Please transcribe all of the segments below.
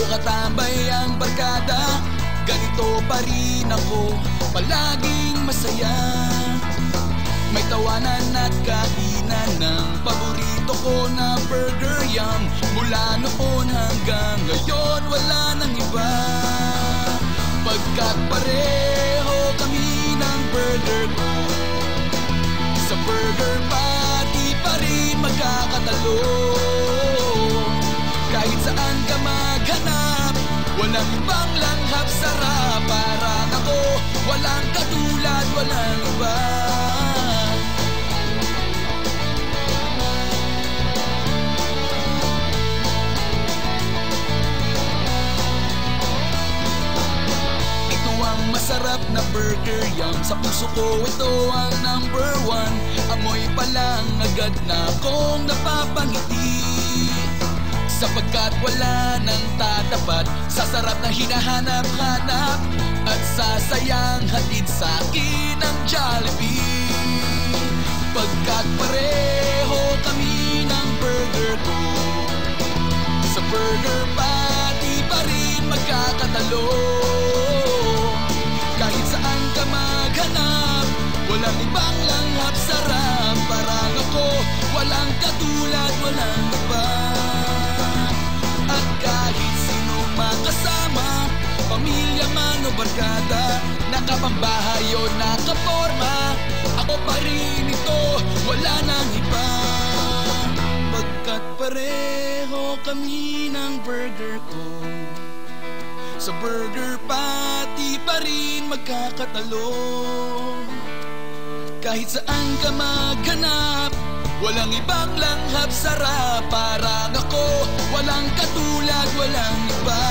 katambay ang barkada, ganito pa rin ako, palaging masaya. May tawanan at kainan ng paborito ko na Burger Yum. Mula noon hanggang ngayon wala nang iba, pagkat pareho kami ng burger ko. Sa burger patty pa rin magkakatalo. Kahit saan ka maghanap, walang ibang langhap sarap. Parang ako, walang katulad, walang iba. Ito ang masarap na Burger Yum. Sa puso ko ito ang number one. Amoy pa lang agad na akong napapangiti, sapagkat wala nang tatapat sa sarap na hinahanap-hanap at sasayang hatid sa'kin ang Jollibee. Pagkat pareho kami ng burger ko, sa burger patty pa rin magkakatalo. Kahit saan ka maghanap, walang ibang langhap sarap. Parang ako, walang katulad, walang iba. At kahit sino makasama, pamilya man o barkada, nakapambahay o nakaporma, ako pa rin ito, wala nang iba. Pagkat pareho kami ng burger ko, sa burger patty pa rin magkakatalo. Kahit saan ka maghanap, walang ibang langhap sarap. Parang ako, walang katulad, walang iba.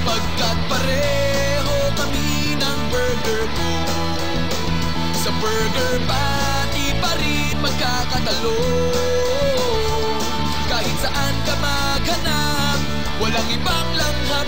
Pagkat pareho kami ng burger ko, sa burger patty pa rin magkakatalo. Kahit saan ka maghanap, walang ibang langhap